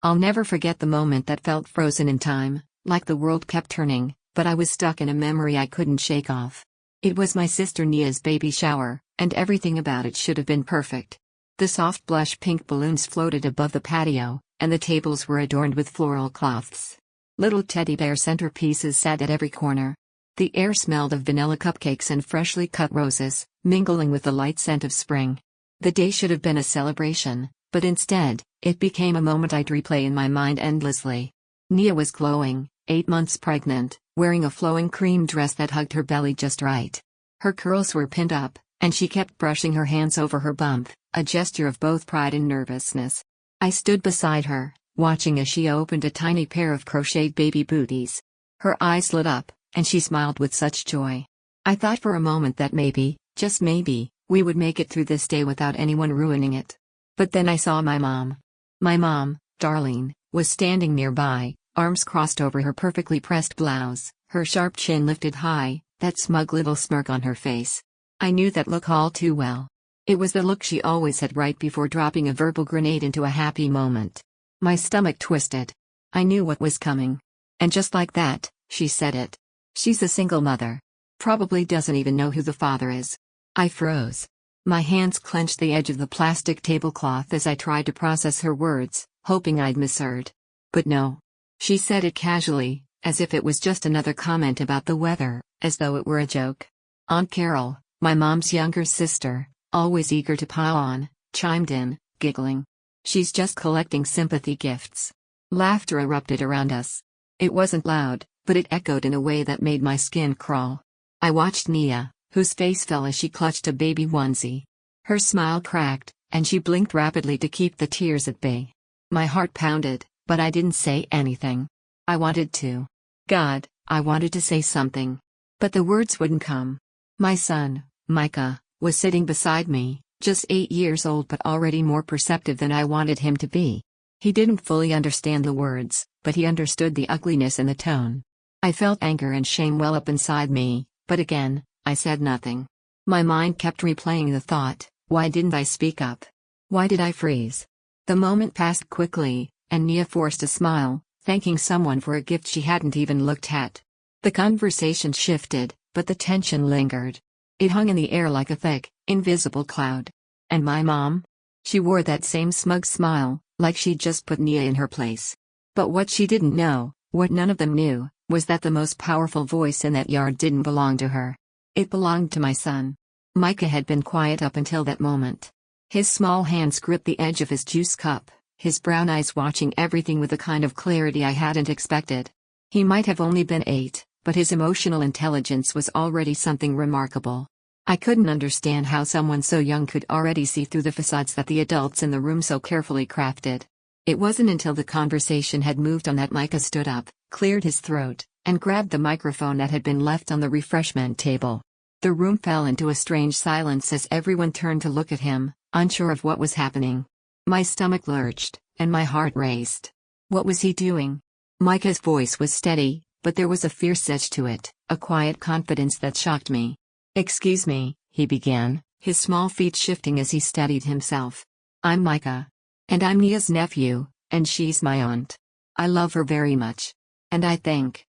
I'll never forget the moment that felt frozen in time, like the world kept turning, but I was stuck in a memory I couldn't shake off. It was my sister Nia's baby shower, and everything about it should have been perfect. The soft blush pink balloons floated above the patio, and the tables were adorned with floral cloths. Little teddy bear centerpieces sat at every corner. The air smelled of vanilla cupcakes and freshly cut roses, mingling with the light scent of spring. The day should have been a celebration, but instead, it became a moment I'd replay in my mind endlessly. Nia was glowing, 8 months pregnant, wearing a flowing cream dress that hugged her belly just right. Her curls were pinned up, and she kept brushing her hands over her bump, a gesture of both pride and nervousness. I stood beside her, watching as she opened a tiny pair of crocheted baby booties. Her eyes lit up, and she smiled with such joy. I thought for a moment that maybe, just maybe, we would make it through this day without anyone ruining it. But then I saw my mom. My mom, Darlene, was standing nearby, arms crossed over her perfectly pressed blouse, her sharp chin lifted high, that smug little smirk on her face. I knew that look all too well. It was the look she always had right before dropping a verbal grenade into a happy moment. My stomach twisted. I knew what was coming. And just like that, she said it. She's a single mother. Probably doesn't even know who the father is. I froze. My hands clenched the edge of the plastic tablecloth as I tried to process her words, hoping I'd misheard. But no. She said it casually, as if it was just another comment about the weather, as though it were a joke. Aunt Carol, my mom's younger sister, always eager to pile on, chimed in, giggling. She's just collecting sympathy gifts. Laughter erupted around us. It wasn't loud, but it echoed in a way that made my skin crawl. I watched Nia, whose face fell as she clutched a baby onesie. Her smile cracked, and she blinked rapidly to keep the tears at bay. My heart pounded, but I didn't say anything. I wanted to. God, I wanted to say something. But the words wouldn't come. My son, Micah, was sitting beside me, just 8 years old but already more perceptive than I wanted him to be. He didn't fully understand the words, but he understood the ugliness in the tone. I felt anger and shame well up inside me, but again, I said nothing. My mind kept replaying the thought, why didn't I speak up? Why did I freeze? The moment passed quickly, and Nia forced a smile, thanking someone for a gift she hadn't even looked at. The conversation shifted, but the tension lingered. It hung in the air like a thick, invisible cloud. And my mom? She wore that same smug smile, like she'd just put Nia in her place. But what she didn't know, what none of them knew, was that the most powerful voice in that yard didn't belong to her. It belonged to my son. Micah had been quiet up until that moment. His small hands gripped the edge of his juice cup, his brown eyes watching everything with a kind of clarity I hadn't expected. He might have only been 8, but his emotional intelligence was already something remarkable. I couldn't understand how someone so young could already see through the facades that the adults in the room so carefully crafted. It wasn't until the conversation had moved on that Micah stood up, cleared his throat, and grabbed the microphone that had been left on the refreshment table. The room fell into a strange silence as everyone turned to look at him, unsure of what was happening. My stomach lurched, and my heart raced. What was he doing? Micah's voice was steady, but there was a fierce edge to it, a quiet confidence that shocked me. "Excuse me," he began, his small feet shifting as he steadied himself. "I'm Micah. And I'm Nia's nephew, and she's my aunt. I love her very much. And I think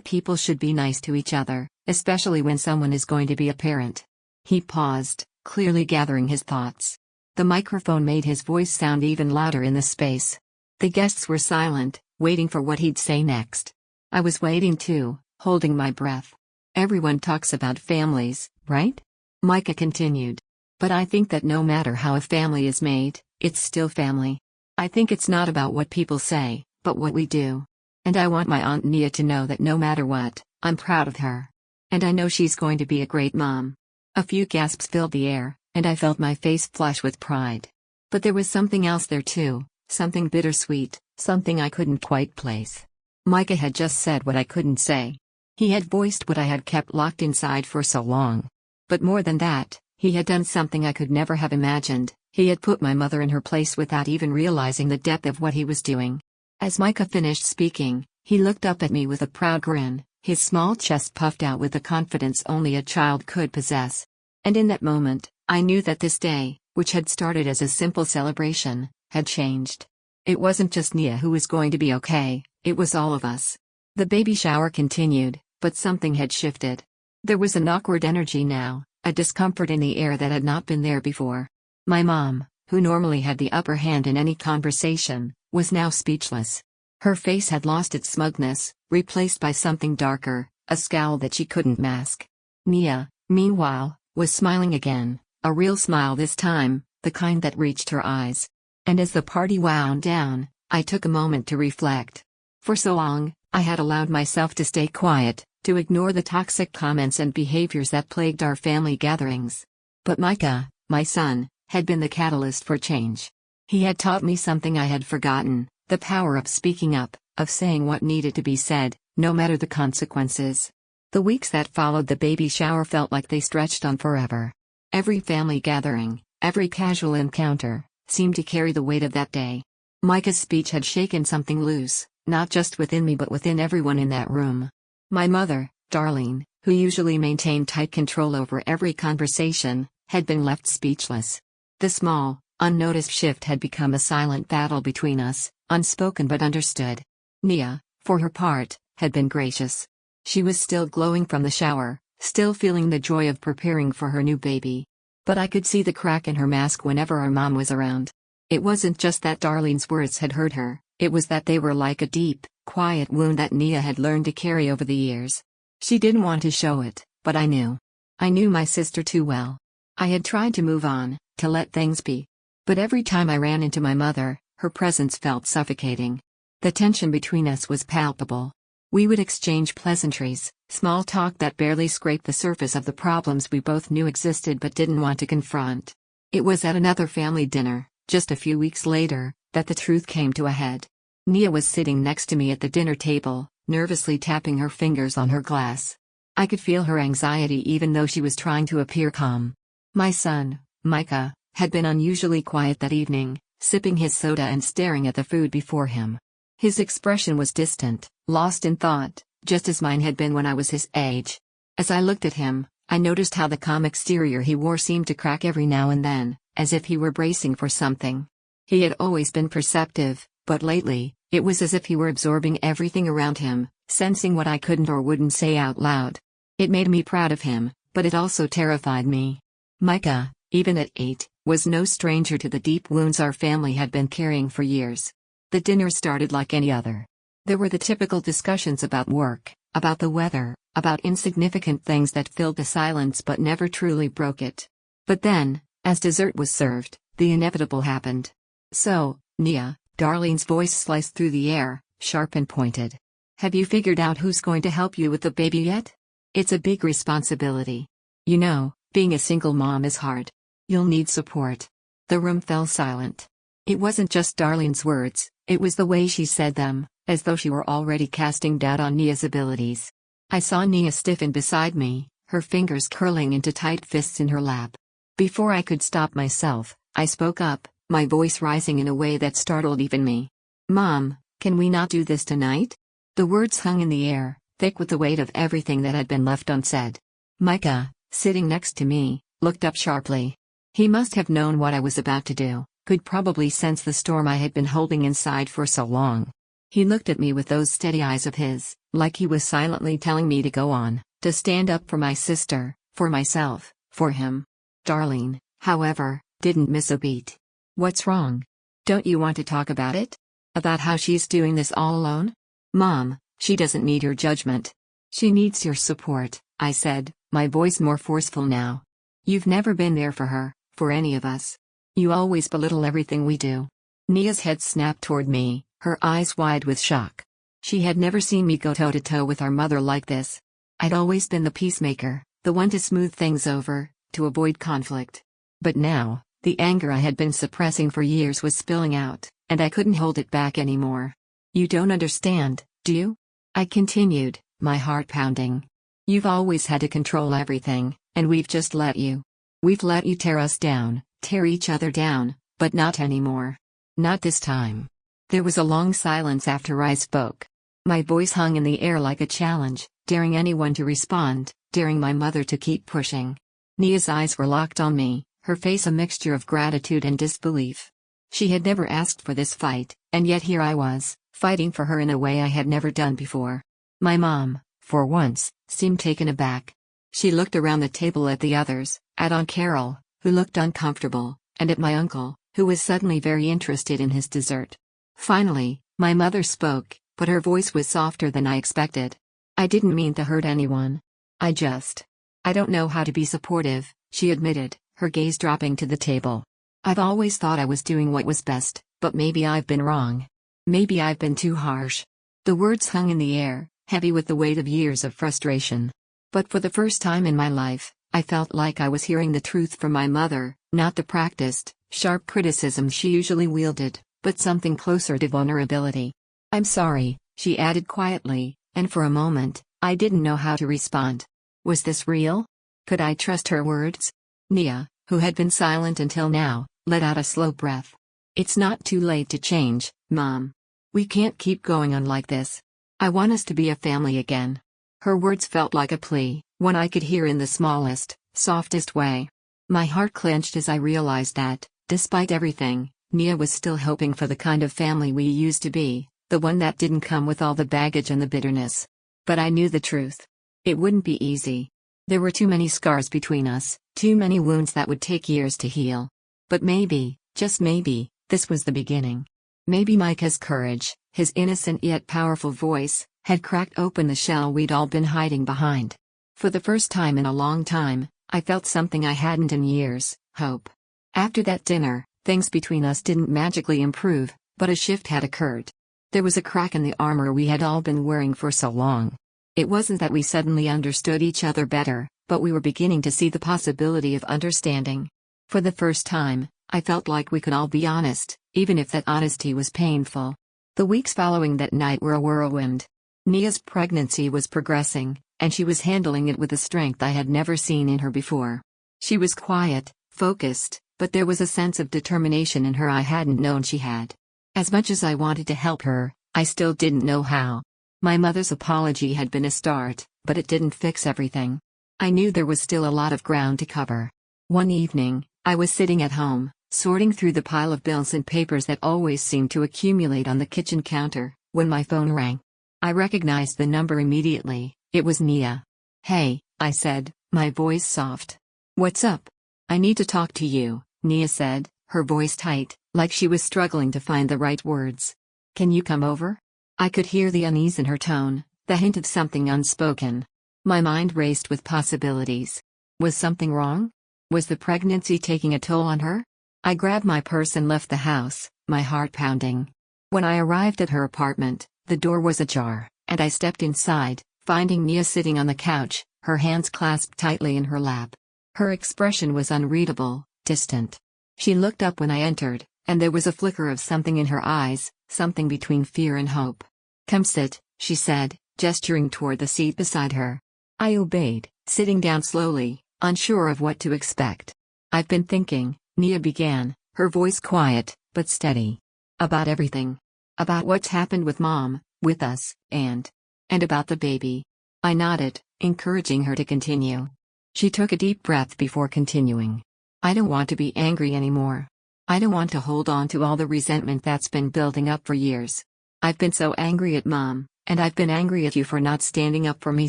people should be nice to each other, especially when someone is going to be a parent." He paused, clearly gathering his thoughts. The microphone made his voice sound even louder in the space. The guests were silent, waiting for what he'd say next. I was waiting too, holding my breath. "Everyone talks about families, right?" Micah continued. "But I think that no matter how a family is made, it's still family. I think it's not about what people say, but what we do. And I want my Aunt Nia to know that no matter what, I'm proud of her. And I know she's going to be a great mom." A few gasps filled the air, and I felt my face flush with pride. But there was something else there too, something bittersweet, something I couldn't quite place. Micah had just said what I couldn't say. He had voiced what I had kept locked inside for so long. But more than that, he had done something I could never have imagined. He had put my mother in her place without even realizing the depth of what he was doing. As Micah finished speaking, he looked up at me with a proud grin, his small chest puffed out with the confidence only a child could possess. And in that moment, I knew that this day, which had started as a simple celebration, had changed. It wasn't just Nia who was going to be okay, it was all of us. The baby shower continued, but something had shifted. There was an awkward energy now, a discomfort in the air that had not been there before. My mom, who normally had the upper hand in any conversation, was now speechless. Her face had lost its smugness, replaced by something darker, a scowl that she couldn't mask. Nia, meanwhile, was smiling again, a real smile this time, the kind that reached her eyes. And as the party wound down, I took a moment to reflect. For so long, I had allowed myself to stay quiet, to ignore the toxic comments and behaviors that plagued our family gatherings. But Micah, my son, had been the catalyst for change. He had taught me something I had forgotten, the power of speaking up, of saying what needed to be said, no matter the consequences. The weeks that followed the baby shower felt like they stretched on forever. Every family gathering, every casual encounter, seemed to carry the weight of that day. Micah's speech had shaken something loose, not just within me but within everyone in that room. My mother, Darlene, who usually maintained tight control over every conversation, had been left speechless. The small, unnoticed shift had become a silent battle between us, unspoken but understood. Nia, for her part, had been gracious. She was still glowing from the shower, still feeling the joy of preparing for her new baby. But I could see the crack in her mask whenever our mom was around. It wasn't just that Darlene's words had hurt her, it was that they were like a deep, quiet wound that Nia had learned to carry over the years. She didn't want to show it, but I knew. I knew my sister too well. I had tried to move on, to let things be. But every time I ran into my mother, her presence felt suffocating. The tension between us was palpable. We would exchange pleasantries, small talk that barely scraped the surface of the problems we both knew existed but didn't want to confront. It was at another family dinner, just a few weeks later, that the truth came to a head. Nia was sitting next to me at the dinner table, nervously tapping her fingers on her glass. I could feel her anxiety even though she was trying to appear calm. My son, Micah, had been unusually quiet that evening, sipping his soda and staring at the food before him. His expression was distant, lost in thought, just as mine had been when I was his age. As I looked at him, I noticed how the calm exterior he wore seemed to crack every now and then, as if he were bracing for something. He had always been perceptive, but lately, it was as if he were absorbing everything around him, sensing what I couldn't or wouldn't say out loud. It made me proud of him, but it also terrified me. Micah, even at 8, was no stranger to the deep wounds our family had been carrying for years. The dinner started like any other. There were the typical discussions about work, about the weather, about insignificant things that filled the silence but never truly broke it. But then, as dessert was served, the inevitable happened. "So, Nia," Darlene's voice sliced through the air, sharp and pointed. "Have you figured out who's going to help you with the baby yet? It's a big responsibility. You know, being a single mom is hard. You'll need support." The room fell silent. It wasn't just Darlene's words, it was the way she said them, as though she were already casting doubt on Nia's abilities. I saw Nia stiffen beside me, her fingers curling into tight fists in her lap. Before I could stop myself, I spoke up, my voice rising in a way that startled even me. "Mom, can we not do this tonight?" The words hung in the air, thick with the weight of everything that had been left unsaid. Micah, sitting next to me, looked up sharply. He must have known what I was about to do, could probably sense the storm I had been holding inside for so long. He looked at me with those steady eyes of his, like he was silently telling me to go on, to stand up for my sister, for myself, for him. Darlene, however, didn't miss a beat. "What's wrong? Don't you want to talk about it? About how she's doing this all alone?" "Mom, she doesn't need your judgment. She needs your support," I said, my voice more forceful now. "You've never been there for her, for any of us. You always belittle everything we do." Nia's head snapped toward me, her eyes wide with shock. She had never seen me go toe-to-toe with our mother like this. I'd always been the peacemaker, the one to smooth things over, to avoid conflict. But now, the anger I had been suppressing for years was spilling out, and I couldn't hold it back anymore. "You don't understand, do you?" I continued, my heart pounding. "You've always had to control everything, and we've just let you. We've let you tear us down, tear each other down, but not anymore. Not this time." There was a long silence after I spoke. My voice hung in the air like a challenge, daring anyone to respond, daring my mother to keep pushing. Nia's eyes were locked on me, her face a mixture of gratitude and disbelief. She had never asked for this fight, and yet here I was, fighting for her in a way I had never done before. My mom, for once, seemed taken aback. She looked around the table at the others, at Aunt Carol, who looked uncomfortable, and at my uncle, who was suddenly very interested in his dessert. Finally, my mother spoke, but her voice was softer than I expected. I didn't mean to hurt anyone. I don't know how to be supportive, she admitted, her gaze dropping to the table. I've always thought I was doing what was best, but maybe I've been wrong. Maybe I've been too harsh. The words hung in the air, heavy with the weight of years of frustration. But for the first time in my life, I felt like I was hearing the truth from my mother, not the practiced, sharp criticism she usually wielded, but something closer to vulnerability. I'm sorry, she added quietly, and for a moment, I didn't know how to respond. Was this real? Could I trust her words? Nia, who had been silent until now, let out a slow breath. It's not too late to change, Mom. We can't keep going on like this. I want us to be a family again. Her words felt like a plea, one I could hear in the smallest, softest way. My heart clenched as I realized that, despite everything, Nia was still hoping for the kind of family we used to be, the one that didn't come with all the baggage and the bitterness. But I knew the truth. It wouldn't be easy. There were too many scars between us, too many wounds that would take years to heal. But maybe, just maybe, this was the beginning. Maybe Micah's courage, his innocent yet powerful voice, had cracked open the shell we'd all been hiding behind. For the first time in a long time, I felt something I hadn't in years, hope. After that dinner, things between us didn't magically improve, but a shift had occurred. There was a crack in the armor we had all been wearing for so long. It wasn't that we suddenly understood each other better, but we were beginning to see the possibility of understanding. For the first time, I felt like we could all be honest, even if that honesty was painful. The weeks following that night were a whirlwind. Nia's pregnancy was progressing, and she was handling it with a strength I had never seen in her before. She was quiet, focused, but there was a sense of determination in her I hadn't known she had. As much as I wanted to help her, I still didn't know how. My mother's apology had been a start, but it didn't fix everything. I knew there was still a lot of ground to cover. One evening, I was sitting at home, sorting through the pile of bills and papers that always seemed to accumulate on the kitchen counter, when my phone rang. I recognized the number immediately. It was Nia. "Hey," I said, my voice soft. "What's up?" "I need to talk to you," Nia said, her voice tight, like she was struggling to find the right words. "Can you come over?" I could hear the unease in her tone, the hint of something unspoken. My mind raced with possibilities. Was something wrong? Was the pregnancy taking a toll on her? I grabbed my purse and left the house, my heart pounding. When I arrived at her apartment, the door was ajar, and I stepped inside, finding Nia sitting on the couch, her hands clasped tightly in her lap. Her expression was unreadable, distant. She looked up when I entered, and there was a flicker of something in her eyes, something between fear and hope. "Come sit," she said, gesturing toward the seat beside her. I obeyed, sitting down slowly, unsure of what to expect. "I've been thinking," Nia began, her voice quiet, but steady. "About everything. About what's happened with Mom, with us, and about the baby." I nodded, encouraging her to continue. She took a deep breath before continuing. "I don't want to be angry anymore. I don't want to hold on to all the resentment that's been building up for years. I've been so angry at Mom, and I've been angry at you for not standing up for me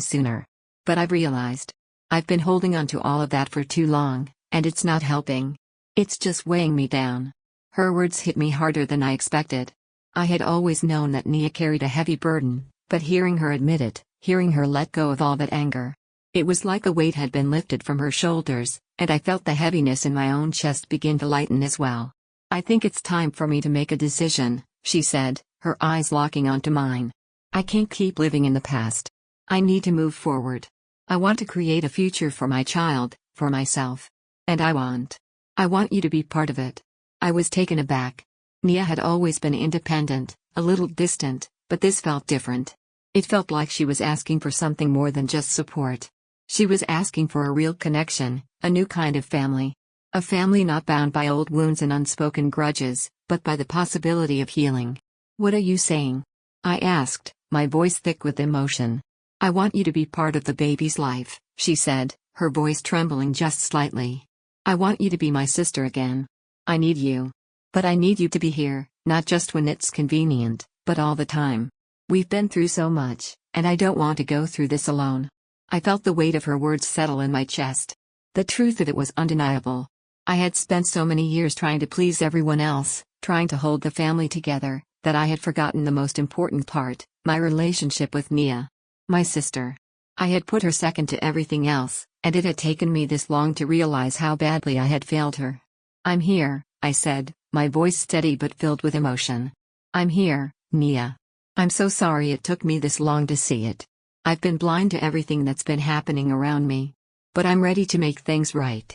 sooner. But I've realized I've been holding on to all of that for too long, and it's not helping. It's just weighing me down." Her words hit me harder than I expected. I had always known that Nia carried a heavy burden, but hearing her admit it, hearing her let go of all that anger, it was like a weight had been lifted from her shoulders, and I felt the heaviness in my own chest begin to lighten as well. "I think it's time for me to make a decision," she said, her eyes locking onto mine. "I can't keep living in the past. I need to move forward. I want to create a future for my child, for myself. And I want you to be part of it." I was taken aback. Nia had always been independent, a little distant, but this felt different. It felt like she was asking for something more than just support. She was asking for a real connection, a new kind of family. A family not bound by old wounds and unspoken grudges, but by the possibility of healing. "What are you saying?" I asked, my voice thick with emotion. "I want you to be part of the baby's life," she said, her voice trembling just slightly. "I want you to be my sister again. I need you. But I need you to be here, not just when it's convenient, but all the time. We've been through so much, and I don't want to go through this alone." I felt the weight of her words settle in my chest. The truth of it was undeniable. I had spent so many years trying to please everyone else, trying to hold the family together, that I had forgotten the most important part, my relationship with Nia. My sister. I had put her second to everything else, and it had taken me this long to realize how badly I had failed her. "I'm here," I said, my voice steady but filled with emotion. "I'm here, Nia. I'm so sorry it took me this long to see it. I've been blind to everything that's been happening around me. But I'm ready to make things right.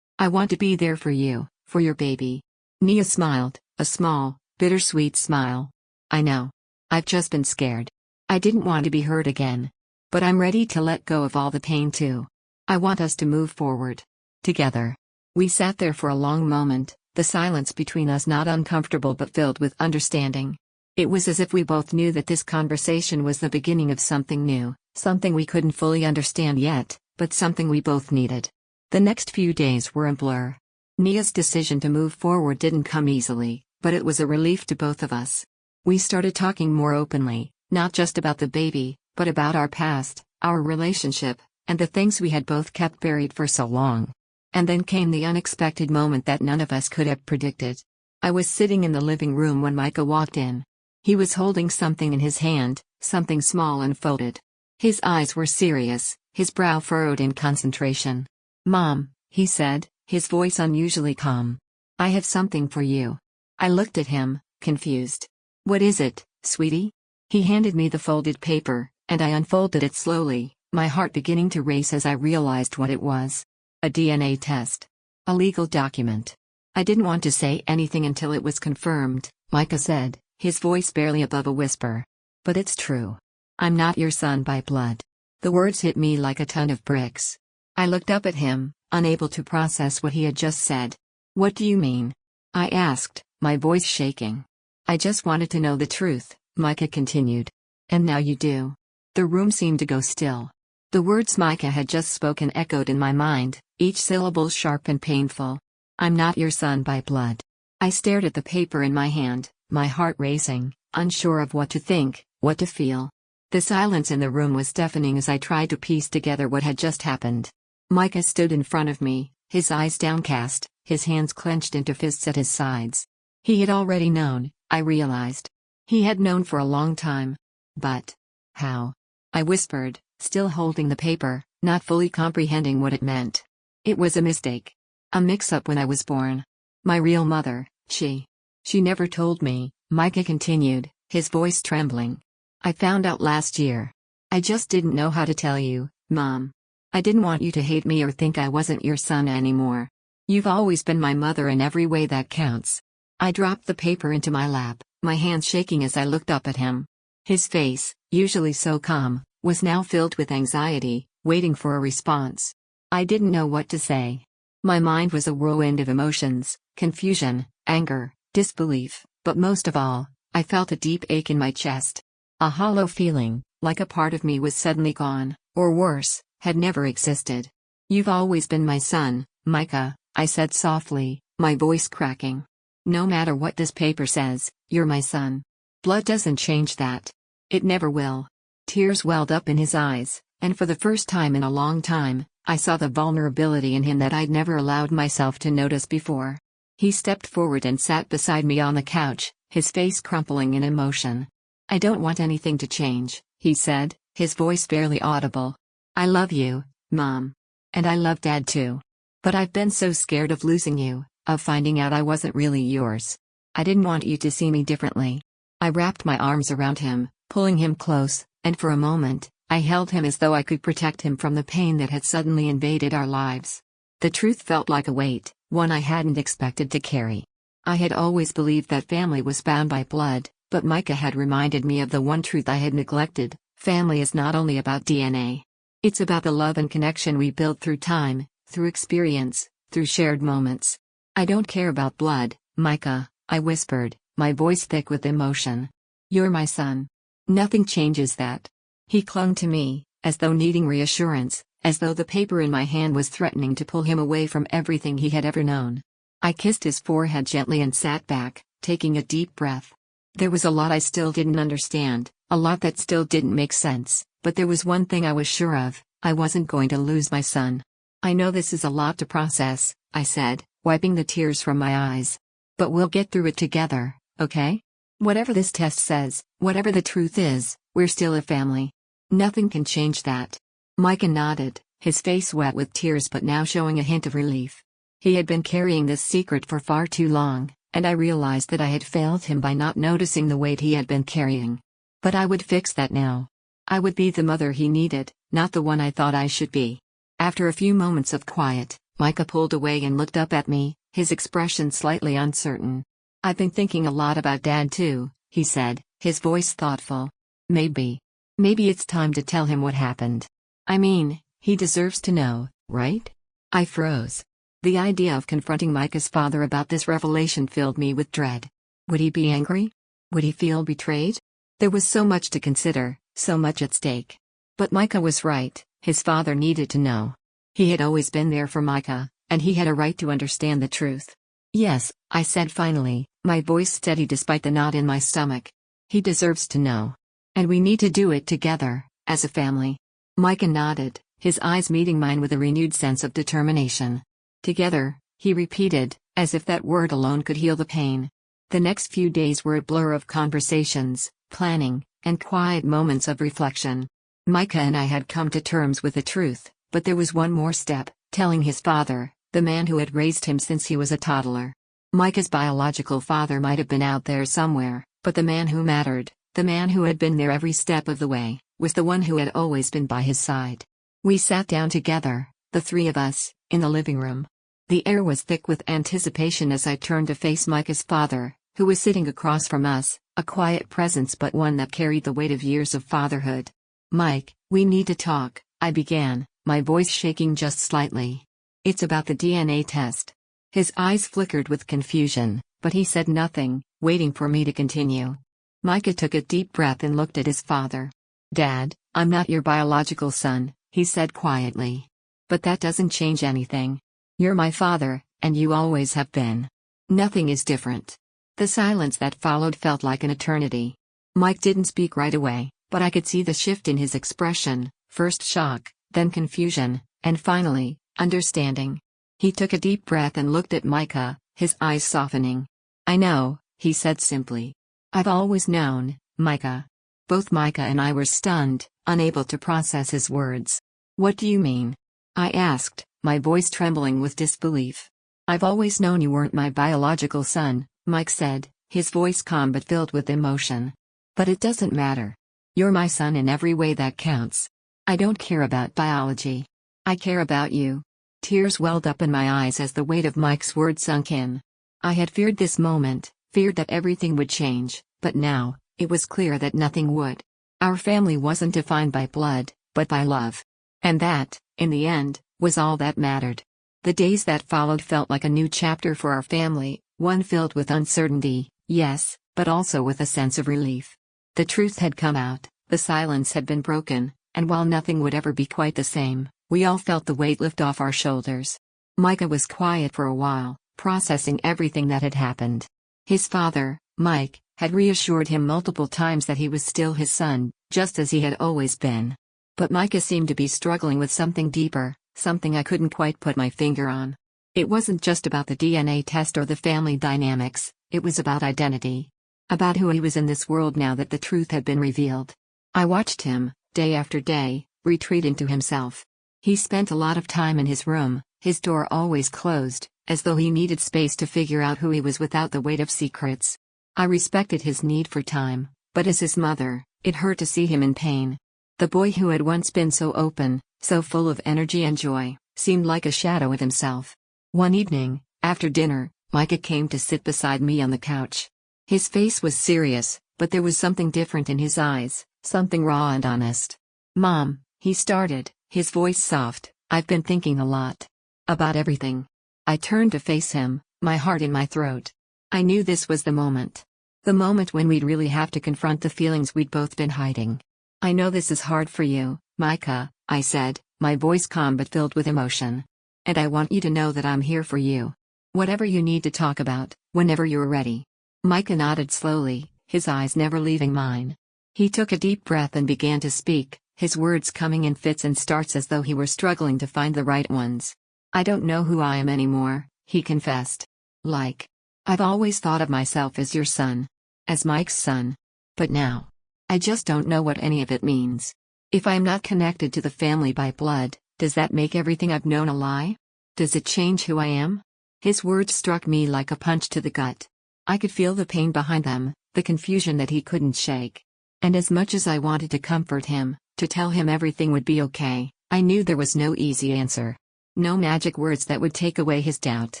I want to be there for you, for your baby." Nia smiled, a small, bittersweet smile. "I know. I've just been scared. I didn't want to be hurt again. But I'm ready to let go of all the pain too. I want us to move forward. Together." We sat there for a long moment, the silence between us not uncomfortable but filled with understanding. It was as if we both knew that this conversation was the beginning of something new, something we couldn't fully understand yet, but something we both needed. The next few days were a blur. Nia's decision to move forward didn't come easily, but it was a relief to both of us. We started talking more openly, not just about the baby, but about our past, our relationship, and the things we had both kept buried for so long. And then came the unexpected moment that none of us could have predicted. I was sitting in the living room when Micah walked in. He was holding something in his hand, something small and folded. His eyes were serious, his brow furrowed in concentration. "Mom," he said, his voice unusually calm. "I have something for you." I looked at him, confused. "What is it, sweetie?" He handed me the folded paper, and I unfolded it slowly, my heart beginning to race as I realized what it was. A DNA test. A legal document. "I didn't want to say anything until it was confirmed," Micah said, his voice barely above a whisper. "But it's true. I'm not your son by blood." The words hit me like a ton of bricks. I looked up at him, unable to process what he had just said. "What do you mean?" I asked, my voice shaking. "I just wanted to know the truth," Micah continued. "And now you do." The room seemed to go still. The words Micah had just spoken echoed in my mind, each syllable sharp and painful. "I'm not your son by blood." I stared at the paper in my hand, my heart racing, unsure of what to think, what to feel. The silence in the room was deafening as I tried to piece together what had just happened. Micah stood in front of me, his eyes downcast, his hands clenched into fists at his sides. He had already known, I realized. He had known for a long time. But how? I whispered, still holding the paper, not fully comprehending what it meant. "It was a mistake. A mix-up when I was born. My real mother, she never told me," Micah continued, his voice trembling. "I found out last year. I just didn't know how to tell you, Mom. I didn't want you to hate me or think I wasn't your son anymore. You've always been my mother in every way that counts." I dropped the paper into my lap, my hands shaking as I looked up at him. His face, usually so calm, was now filled with anxiety, waiting for a response. I didn't know what to say. My mind was a whirlwind of emotions, confusion, anger, disbelief, but most of all, I felt a deep ache in my chest. A hollow feeling, like a part of me was suddenly gone, or worse, had never existed. "You've always been my son, Micah," I said softly, my voice cracking. "No matter what this paper says, you're my son. Blood doesn't change that. It never will." Tears welled up in his eyes, and for the first time in a long time, I saw the vulnerability in him that I'd never allowed myself to notice before. He stepped forward and sat beside me on the couch, his face crumpling in emotion. "I don't want anything to change," he said, his voice barely audible. "I love you, Mom. And I love Dad too. But I've been so scared of losing you, of finding out I wasn't really yours. I didn't want you to see me differently." I wrapped my arms around him, pulling him close, and for a moment, I held him as though I could protect him from the pain that had suddenly invaded our lives. The truth felt like a weight, one I hadn't expected to carry. I had always believed that family was bound by blood, but Micah had reminded me of the one truth I had neglected: family is not only about DNA. It's about the love and connection we build through time, through experience, through shared moments. "I don't care about blood, Micah," I whispered, my voice thick with emotion. "You're my son. Nothing changes that." He clung to me, as though needing reassurance, as though the paper in my hand was threatening to pull him away from everything he had ever known. I kissed his forehead gently and sat back, taking a deep breath. There was a lot I still didn't understand, a lot that still didn't make sense, but there was one thing I was sure of: I wasn't going to lose my son. I know this is a lot to process, I said, wiping the tears from my eyes. But we'll get through it together, okay? Whatever this test says, whatever the truth is, we're still a family. Nothing can change that. Micah nodded, his face wet with tears but now showing a hint of relief. He had been carrying this secret for far too long, and I realized that I had failed him by not noticing the weight he had been carrying. But I would fix that now. I would be the mother he needed, not the one I thought I should be. After a few moments of quiet, Micah pulled away and looked up at me, his expression slightly uncertain. "I've been thinking a lot about Dad too," he said, his voice thoughtful. Maybe it's time to tell him what happened. I mean, he deserves to know, right?" I froze. The idea of confronting Micah's father about this revelation filled me with dread. Would he be angry? Would he feel betrayed? There was so much to consider, so much at stake. But Micah was right, his father needed to know. He had always been there for Micah, and he had a right to understand the truth. "Yes," I said finally, my voice steady despite the knot in my stomach. "He deserves to know. And we need to do it together, as a family." Micah nodded, his eyes meeting mine with a renewed sense of determination. "Together," he repeated, as if that word alone could heal the pain. The next few days were a blur of conversations, planning, and quiet moments of reflection. Micah and I had come to terms with the truth, but there was one more step: telling his father, the man who had raised him since he was a toddler. Micah's biological father might have been out there somewhere, but the man who mattered, the man who had been there every step of the way, was the one who had always been by his side. We sat down together, the three of us, in the living room. The air was thick with anticipation as I turned to face Micah's father, who was sitting across from us, a quiet presence but one that carried the weight of years of fatherhood. "Mike, we need to talk," I began, my voice shaking just slightly. "It's about the DNA test." His eyes flickered with confusion, but he said nothing, waiting for me to continue. Micah took a deep breath and looked at his father. "Dad, I'm not your biological son," he said quietly. "But that doesn't change anything. You're my father, and you always have been. Nothing is different." The silence that followed felt like an eternity. Mike didn't speak right away, but I could see the shift in his expression, first shock, then confusion, and finally, understanding. He took a deep breath and looked at Micah, his eyes softening. "I know," he said simply. "I've always known, Micah." Both Micah and I were stunned, unable to process his words. "What do you mean?" I asked, my voice trembling with disbelief. "I've always known you weren't my biological son," Mike said, his voice calm but filled with emotion. "But it doesn't matter. You're my son in every way that counts. I don't care about biology. I care about you." Tears welled up in my eyes as the weight of Mike's words sunk in. I had feared this moment, feared that everything would change, but now, it was clear that nothing would. Our family wasn't defined by blood, but by love. And that, in the end, was all that mattered. The days that followed felt like a new chapter for our family, one filled with uncertainty, yes, but also with a sense of relief. The truth had come out, the silence had been broken, and while nothing would ever be quite the same, we all felt the weight lift off our shoulders. Micah was quiet for a while, processing everything that had happened. His father, Mike, had reassured him multiple times that he was still his son, just as he had always been. But Micah seemed to be struggling with something deeper, something I couldn't quite put my finger on. It wasn't just about the DNA test or the family dynamics, it was about identity. About who he was in this world now that the truth had been revealed. I watched him, day after day, retreat into himself. He spent a lot of time in his room, his door always closed, as though he needed space to figure out who he was without the weight of secrets. I respected his need for time, but as his mother, it hurt to see him in pain. The boy who had once been so open, so full of energy and joy, seemed like a shadow of himself. One evening, after dinner, Micah came to sit beside me on the couch. His face was serious, but there was something different in his eyes, something raw and honest. "Mom," he started, his voice soft, "I've been thinking a lot. About everything." I turned to face him, my heart in my throat. I knew this was the moment. The moment when we'd really have to confront the feelings we'd both been hiding. "I know this is hard for you, Micah," I said, my voice calm but filled with emotion. "And I want you to know that I'm here for you. Whatever you need to talk about, whenever you're ready. Micah nodded slowly, his eyes never leaving mine. He took a deep breath and began to speak, his words coming in fits and starts as though he were struggling to find the right ones. I don't know who I am anymore, he confessed. Like, I've always thought of myself as your son. As Mike's son. But now, I just don't know what any of it means. If I'm not connected to the family by blood, does that make everything I've known a lie? Does it change who I am? His words struck me like a punch to the gut. I could feel the pain behind them, the confusion that he couldn't shake. And as much as I wanted to comfort him, to tell him everything would be okay, I knew there was no easy answer. No magic words that would take away his doubt.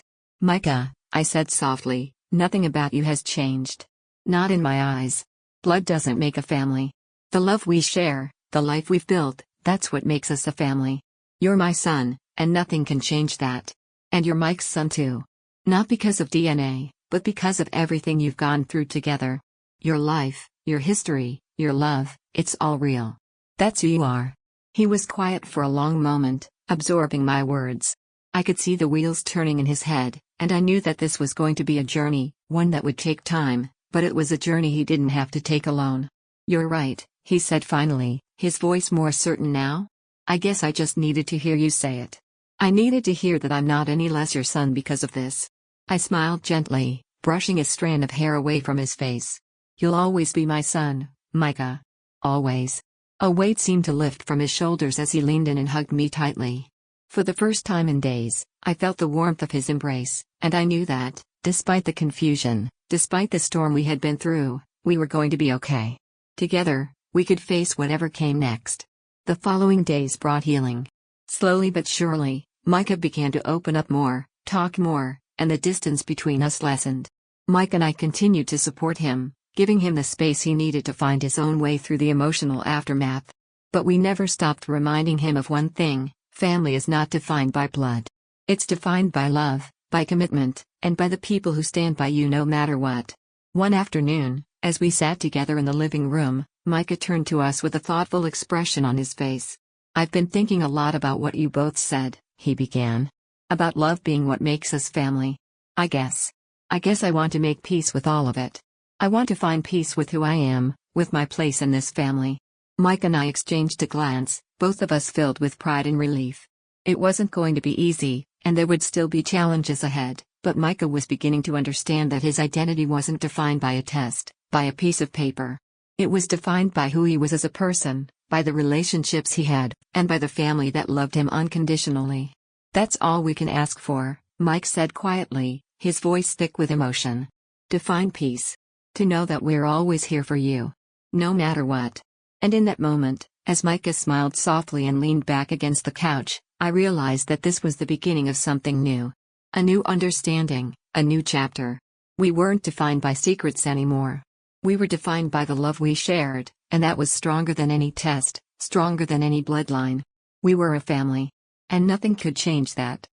Micah, I said softly, nothing about you has changed. Not in my eyes. Blood doesn't make a family. The love we share, the life we've built, that's what makes us a family. You're my son, and nothing can change that. And you're Mike's son too. Not because of DNA, but because of everything you've gone through together. Your life, your history, your love, it's all real. That's who you are. He was quiet for a long moment, absorbing my words. I could see the wheels turning in his head, and I knew that this was going to be a journey, one that would take time, but it was a journey he didn't have to take alone. You're right, he said finally, his voice more certain now. I guess I just needed to hear you say it. I needed to hear that I'm not any less your son because of this. I smiled gently, brushing a strand of hair away from his face. You'll always be my son, Micah. Always. A weight seemed to lift from his shoulders as he leaned in and hugged me tightly. For the first time in days, I felt the warmth of his embrace, and I knew that, despite the confusion, despite the storm we had been through, we were going to be okay. Together, we could face whatever came next. The following days brought healing. Slowly but surely, Micah began to open up more, talk more, and the distance between us lessened. Mike and I continued to support him, giving him the space he needed to find his own way through the emotional aftermath. But we never stopped reminding him of one thing: family is not defined by blood. It's defined by love, by commitment, and by the people who stand by you no matter what. One afternoon, as we sat together in the living room, Micah turned to us with a thoughtful expression on his face. I've been thinking a lot about what you both said, he began. About love being what makes us family. I guess I want to make peace with all of it. I want to find peace with who I am, with my place in this family. Mike and I exchanged a glance, both of us filled with pride and relief. It wasn't going to be easy, and there would still be challenges ahead, but Micah was beginning to understand that his identity wasn't defined by a test, by a piece of paper. It was defined by who he was as a person, by the relationships he had, and by the family that loved him unconditionally. That's all we can ask for, Mike said quietly, his voice thick with emotion. To find peace. To know that we're always here for you. No matter what. And in that moment, as Micah smiled softly and leaned back against the couch, I realized that this was the beginning of something new. A new understanding, a new chapter. We weren't defined by secrets anymore. We were defined by the love we shared, and that was stronger than any test, stronger than any bloodline. We were a family. And nothing could change that.